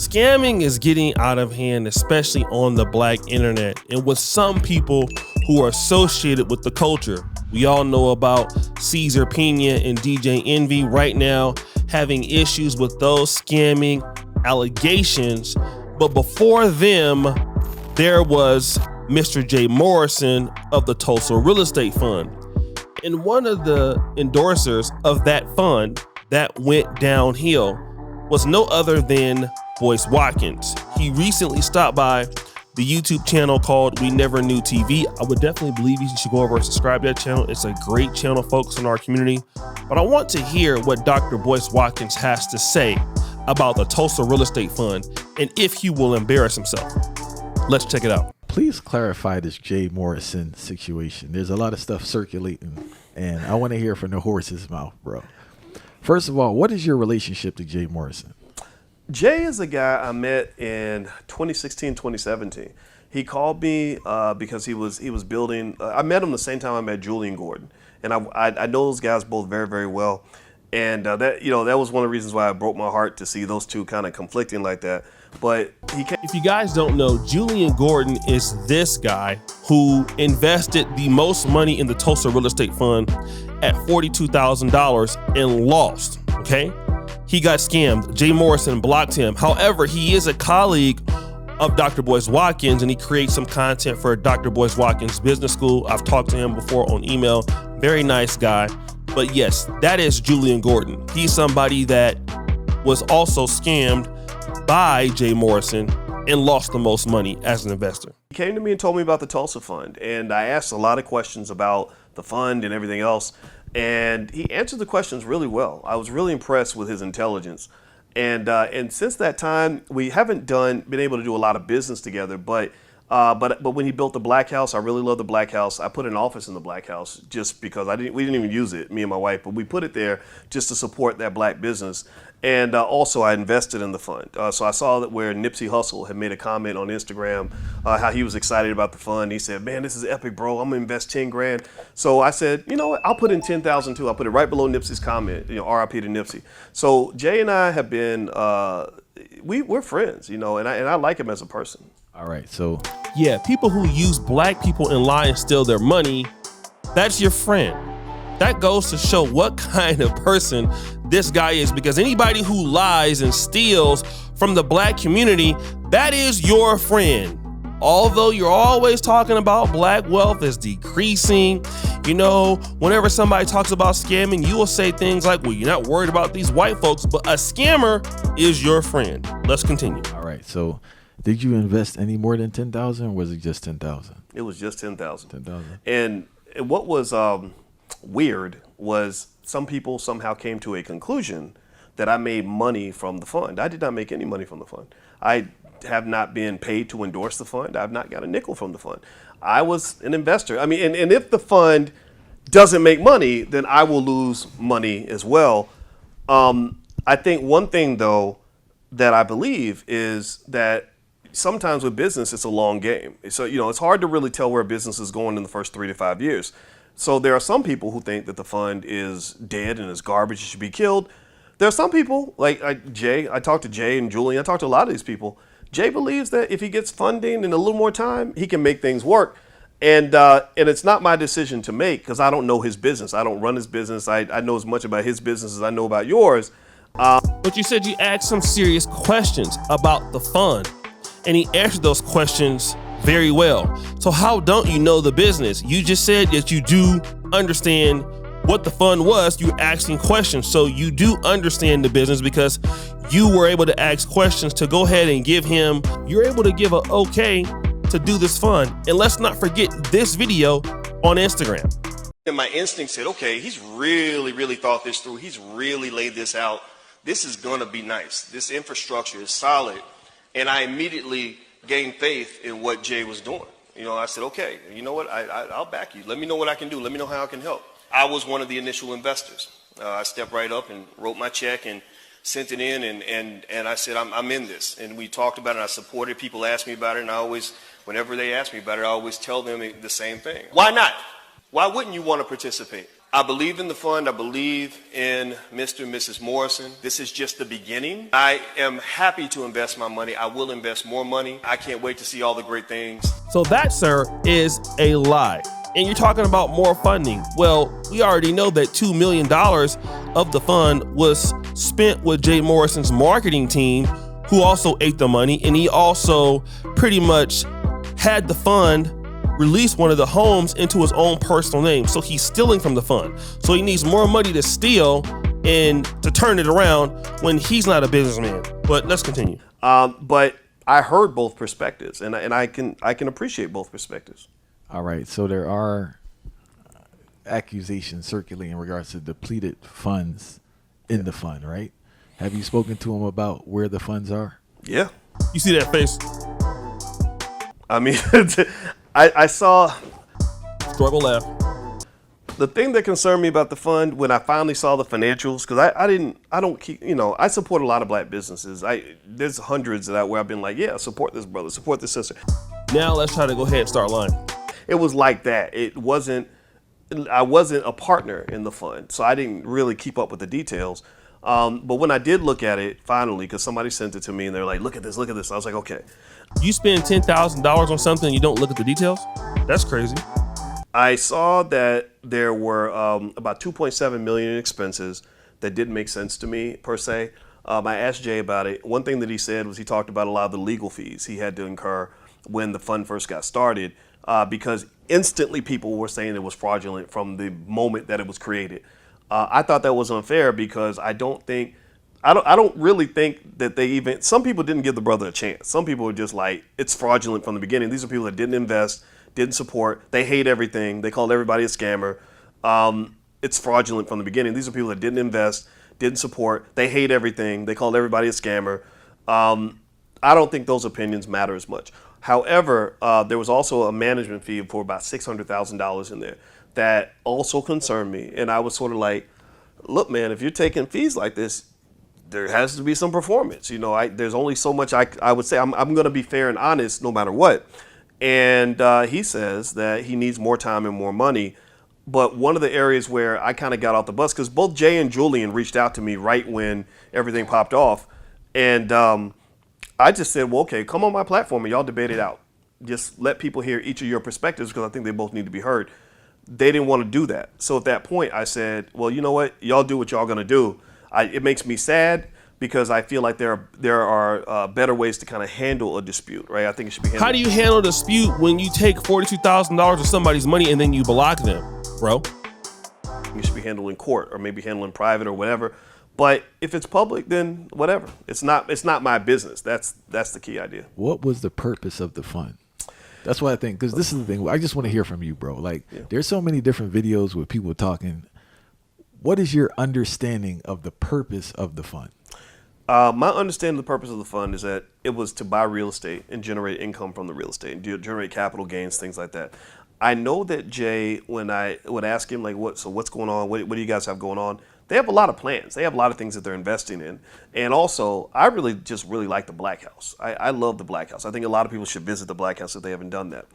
Scamming is getting out of hand, especially on the black internet and with some people who are associated with the culture. We all know about Caesar Pena and DJ Envy right now having issues with those scamming allegations. But before them, there was Mr. Jay Morrison of the Tulsa Real Estate Fund. And one of the endorsers of that fund that went downhill was no other than Boyce Watkins. He recently stopped by the YouTube channel called We Never Knew TV. I would definitely believe you should go over and subscribe to that channel. It's a great channel focused on our community. But I want to hear what Dr. Boyce Watkins has to say about the Tulsa Real Estate Fund and if he will embarrass himself. Let's check it out. Please clarify this Jay Morrison situation. There's a lot of stuff circulating, and I want to hear from the horse's mouth, bro. First of all, what is your relationship to Jay Morrison? Jay is a guy I met in 2016, 2017. He called me because he was building. I met him the same time I met Julian Gordon, and I know those guys both very, very well. And that was one of the reasons why it broke my heart to see those two kind of conflicting like that. But if you guys don't know, Julian Gordon is this guy who invested the most money in the Tulsa Real Estate Fund at $42,000 and lost. Okay, he got scammed. Jay Morrison blocked him. However, he is a colleague of Dr. Boyce Watkins, and he creates some content for Dr. Boyce Watkins Business School. I've talked to him before on email. Very nice guy. But yes, that is Julian Gordon. He's somebody that was also scammed by Jay Morrison and lost the most money as an investor. He came to me and told me about the Tulsa Fund, and I asked a lot of questions about the fund and everything else, and he answered the questions really well. I was really impressed with his intelligence, and since that time, we haven't been able to do a lot of business together, but when he built the Black House, I really love the Black House. I put an office in the Black House just because we didn't even use it, me and my wife, but we put it there just to support that black business. And also I invested in the fund. So I saw that where Nipsey Hussle had made a comment on Instagram, how he was excited about the fund. He said, "Man, this is epic, bro. I'm gonna invest 10 grand. So I said, you know what? I'll put in 10,000 too. I'll put it right below Nipsey's comment, RIP to Nipsey. So Jay and I have been, we're friends, and I like him as a person. All right, so. Yeah, people who use black people and lie and steal their money, that's your friend. That goes to show what kind of person this guy is, because anybody who lies and steals from the black community, that is your friend. Although you're always talking about black wealth is decreasing, whenever somebody talks about scamming, you will say things like, well, you're not worried about these white folks, but a scammer is your friend. Let's continue. All right, so did you invest any more than 10,000 or was it just 10,000? It was just 10,000. 10,000. And what was weird was some people somehow came to a conclusion that I made money from the fund. I did not make any money from the fund. I have not been paid to endorse the fund. I've not got a nickel from the fund. I was an investor. I mean, and if the fund doesn't make money, then I will lose money as well. I think one thing, though, that I believe is that sometimes with business, it's a long game. So, it's hard to really tell where a business is going in the first 3 to 5 years. So there are some people who think that the fund is dead and is garbage, it should be killed. There are some people, like Jay, I talked to Jay and Julian, I talked to a lot of these people. Jay believes that if he gets funding and a little more time, he can make things work. And it's not my decision to make because I don't know his business. I don't run his business. I know as much about his business as I know about yours. But you said you asked some serious questions about the fund, and he answered those questions very well. So how don't you know the business? You just said that you do understand what the fund was. You're asking questions. So you do understand the business because you were able to ask questions to go ahead and you're able to give an okay to do this fund. And let's not forget this video on Instagram. And my instinct said, okay, he's really, really thought this through. He's really laid this out. This is going to be nice. This infrastructure is solid. And I immediately gained faith in what Jay was doing. I said, okay, you know what? I'll back you. Let me know what I can do. Let me know how I can help. I was one of the initial investors. I stepped right up and wrote my check and sent it in. And I said, I'm in this. And we talked about it. I supported. People asked me about it. And I always, whenever they ask me about it, I always tell them the same thing. Why not? Why wouldn't you want to participate? I believe in the fund. I believe in Mr. and Mrs. Morrison. This is just the beginning. I am happy to invest my money. I will invest more money. I can't wait to see all the great things. So that, sir, is a lie. And you're talking about more funding. Well, we already know that $2 million of the fund was spent with Jay Morrison's marketing team, who also ate the money. And he also pretty much had the fund release one of the homes into his own personal name. So he's stealing from the fund. So he needs more money to steal and to turn it around when he's not a businessman. But let's continue. But I heard both perspectives, and I can appreciate both perspectives. All right. So there are accusations circulating in regards to depleted funds in the fund, right? Have you spoken to him about where the funds are? Yeah. You see that face? I mean, I saw. Struggle laugh. The thing that concerned me about the fund when I finally saw the financials, because I don't keep, I support a lot of black businesses. There's hundreds of that where I've been like, yeah, support this brother, support this sister. Now let's try to go ahead and start lying. It was like that. I wasn't a partner in the fund, so I didn't really keep up with the details. But when I did look at it finally, because somebody sent it to me and they're like, look at this. I was like, okay. You spend $10,000 on something and you don't look at the details? That's crazy. I saw that there were about $2.7 million in expenses that didn't make sense to me per se. I asked Jay about it. One thing that he said was he talked about a lot of the legal fees he had to incur when the fund first got started, because instantly people were saying it was fraudulent from the moment that it was created. I thought that was unfair because I don't really think that some people didn't give the brother a chance. Some people were just like, it's fraudulent from the beginning. These are people that didn't invest, didn't support. They hate everything. They called everybody a scammer. It's fraudulent from the beginning. These are people that didn't invest, didn't support. They hate everything. They called everybody a scammer. I don't think those opinions matter as much. However, there was also a management fee for about $600,000 in there that also concerned me. And I was sort of like, look, man, if you're taking fees like this, there has to be some performance. There's only so much I would say. I'm going to be fair and honest no matter what. And he says that he needs more time and more money. But one of the areas where I kind of got off the bus, because both Jay and Julian reached out to me right when everything popped off. And I just said, well, okay, come on my platform and y'all debate it out. Just let people hear each of your perspectives because I think they both need to be heard. They didn't want to do that. So at that point, I said, well, you know what? Y'all do what y'all going to do. It makes me sad because I feel like there are better ways to kind of handle a dispute, right? I think it should be handled. How do you handle a dispute when you take $42,000 of somebody's money and then you block them, bro? You should be handled in court or maybe handled in private or whatever. But if it's public, then whatever. It's not my business. That's the key idea. What was the purpose of the fund? That's what I think, because this is the thing. I just want to hear from you, bro. There's so many different videos with people talking. What is your understanding of the purpose of the fund? My understanding of the purpose of the fund is that it was to buy real estate and generate income from the real estate and generate capital gains, things like that. I know that Jay, when I would ask him, what's going on? What do you guys have going on? They have a lot of plans. They have a lot of things that they're investing in. And also, I really like the Black House. I love the Black House. I think a lot of people should visit the Black House if they haven't done that.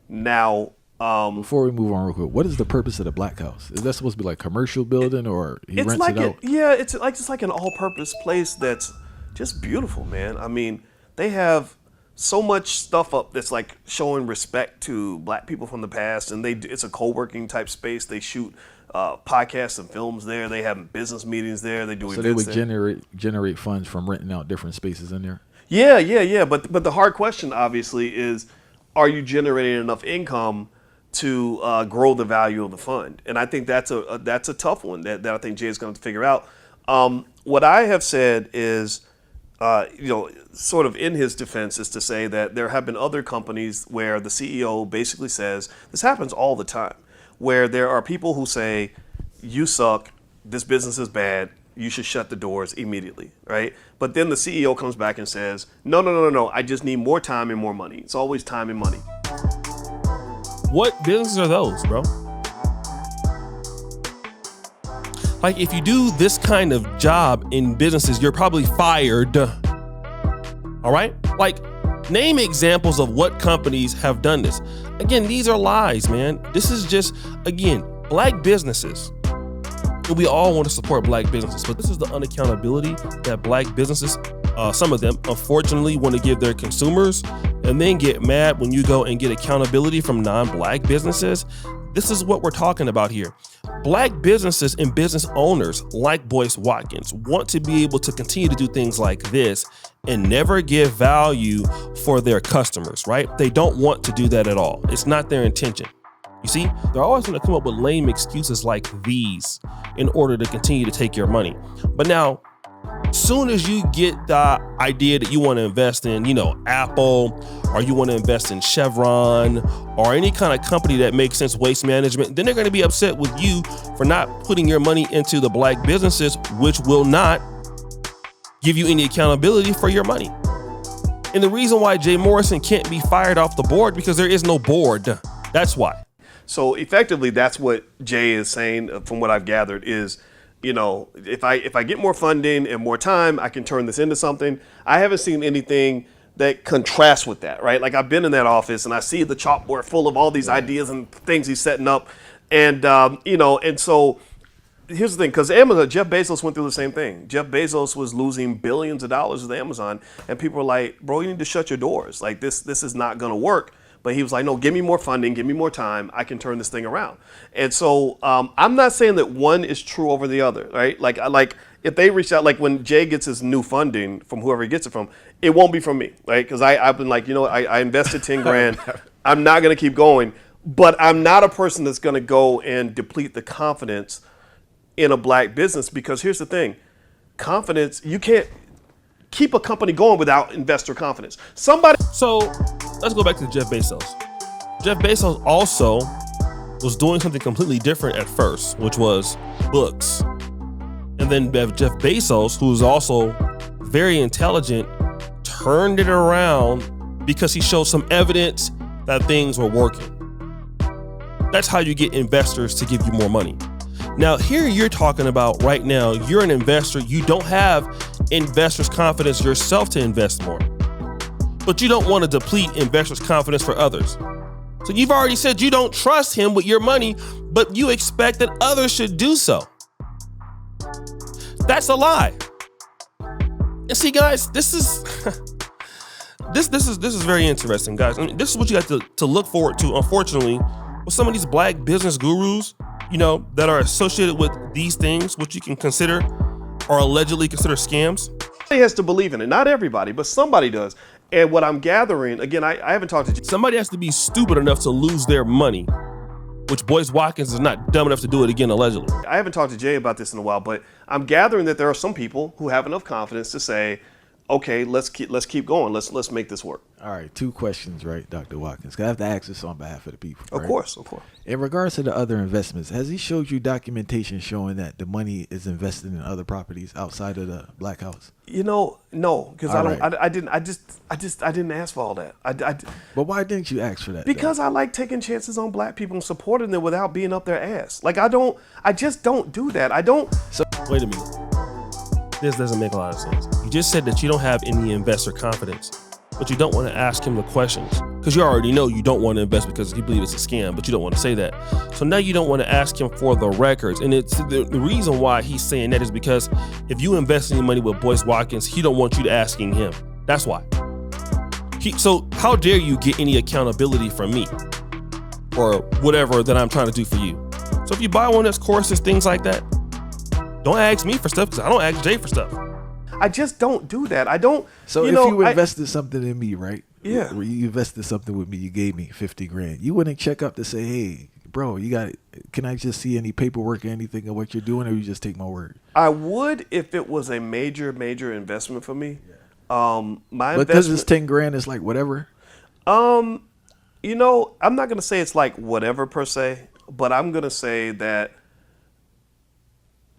Now, before we move on real quick, what is the purpose of the Black House? Is that supposed to be like commercial building or he rents it out? Yeah, it's like an all-purpose place that's just beautiful, man. I mean, they have so much stuff up that's like showing respect to black people from the past, and it's a co-working type space. They shoot podcasts and films there. They have business meetings there. They do so events they would generate funds from renting out different spaces in there. Yeah. But the hard question obviously is, are you generating enough income to grow the value of the fund? And I think that's a tough one that I think Jay is going to figure out. What I have said is, sort of in his defense, is to say that there have been other companies where the CEO basically says, this happens all the time, where there are people who say, you suck, this business is bad, you should shut the doors immediately, right? But then the CEO comes back and says, no, I just need more time and more money. It's always time and money. What businesses are those, bro? Like, if you do this kind of job in businesses, you're probably fired. All right? Like, name examples of what companies have done this. Again, these are lies, man. This is just, again, black businesses And we all want to support black businesses, but this is the unaccountability that black businesses, some of them, unfortunately, want to give their consumers, and then get mad when you go and get accountability from non-black businesses. This is what we're talking about here. Black businesses and business owners like Boyce Watkins want to be able to continue to do things like this and never give value for their customers, right? They don't want to do that at all. It's not their intention. You see, they're always going to come up with lame excuses like these in order to continue to take your money. But now, soon as you get the idea that you want to invest in, Apple, or you want to invest in Chevron, or any kind of company that makes sense, waste management, then they're going to be upset with you for not putting your money into the black businesses, which will not give you any accountability for your money. And the reason why Jay Morrison can't be fired off the board, because there is no board. That's why. So effectively, that's what Jay is saying, from what I've gathered, is, if I get more funding and more time, I can turn this into something. I haven't seen anything that contrasts with that, right? Like, I've been in that office and I see the chalkboard full of all these ideas and things he's setting up. And, and so here's the thing, because Amazon, Jeff Bezos went through the same thing. Jeff Bezos was losing billions of dollars with Amazon, and people were like, bro, you need to shut your doors. Like, this is not going to work. But he was like, no, give me more funding, give me more time, I can turn this thing around. And so I'm not saying that one is true over the other, right? Like if they reach out, like when Jay gets his new funding from whoever he gets it from, it won't be from me, right? Because I've been like, I invested 10 grand, I'm not going to keep going, but I'm not a person that's going to go and deplete the confidence in a black business, because here's the thing, confidence, you can't keep a company going without investor confidence. So let's go back to Jeff Bezos. Jeff Bezos also was doing something completely different at first, which was books. And then Jeff Bezos, who's also very intelligent, turned it around because he showed some evidence that things were working. That's how you get investors to give you more money. Now, here you're talking about right now, you're an investor, you don't have investors' confidence yourself to invest more. But you don't want to deplete investors' confidence for others. So you've already said you don't trust him with your money, but you expect that others should do so. That's a lie. And see, guys, this is this is very interesting, guys. I mean, this is what you have to look forward to, unfortunately, with some of these black business gurus, that are associated with these things, which you can consider or allegedly consider scams. Somebody has to believe in it. Not everybody, but somebody does. And what I'm gathering, again, I haven't talked to... Somebody has to be stupid enough to lose their money, which Boyce Watkins is not dumb enough to do it again, allegedly. I haven't talked to Jay about this in a while, but I'm gathering that there are some people who have enough confidence to say, okay, let's keep going. Let's make this work. All right, 2 questions, right, Dr. Watkins? I have to ask this on behalf of the people. Of course. In regards to the other investments, has he showed you documentation showing that the money is invested in other properties outside of the black house? No, because I didn't ask for all that. But why didn't you ask for that? Because I like taking chances on black people and supporting them without being up their ass. Like, I just don't do that. So wait a minute. This doesn't make a lot of sense. You just said that you don't have any investor confidence, but you don't want to ask him the questions because you already know you don't want to invest because you believe it's a scam, but you don't want to say that. So now you don't want to ask him for the records. And it's the reason why he's saying that is because if you invest any money with Boyce Watkins, he don't want you to asking him. That's why. So how dare you get any accountability from me or whatever that I'm trying to do for you? So if you buy one of those courses, things like that, don't ask me for stuff because I don't ask Jay for stuff. I just don't do that. I don't. So if you invested something in me, right? Yeah. Or you invested something with me, you gave me 50 grand. You wouldn't check up to say, hey, bro, you got it. Can I just see any paperwork or anything of what you're doing, or you just take my word? I would if it was a major investment for me. Yeah. Because it's 10 grand, it's like whatever. I'm not gonna say it's like whatever per se, but I'm gonna say that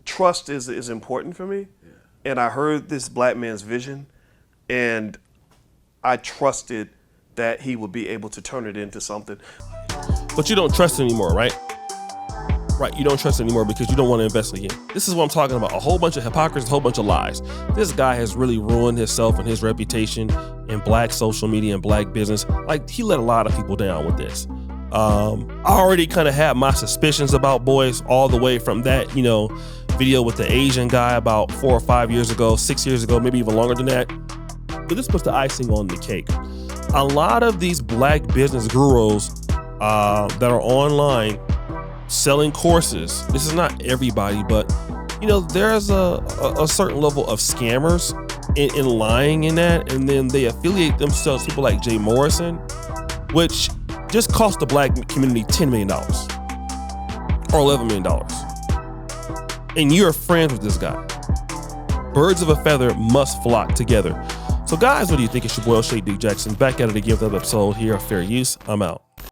trust is important for me. Yeah. And I heard this black man's vision, and I trusted that he would be able to turn it into something. But you don't trust anymore, right? Right, you don't trust anymore because you don't want to invest again. This is what I'm talking about. A whole bunch of hypocrisy, a whole bunch of lies. This guy has really ruined himself and his reputation in black social media and black business. Like, he let a lot of people down with this. I already kind of had my suspicions about Boyce all the way from that, video with the Asian guy about 4 or 5 years ago, 6 years ago, maybe even longer than that. But this puts the icing on the cake. A lot of these black business gurus that are online selling courses, this is not everybody, but there's a certain level of scammers in lying in that, and then they affiliate themselves to people like Jay Morrison, which just cost the black community $10 million or $11 million. And you're friends with this guy. Birds of a feather must flock together. So guys, what do you think? It's your boy Shea D Jackson back at it again with another episode here of Fair Use. I'm out.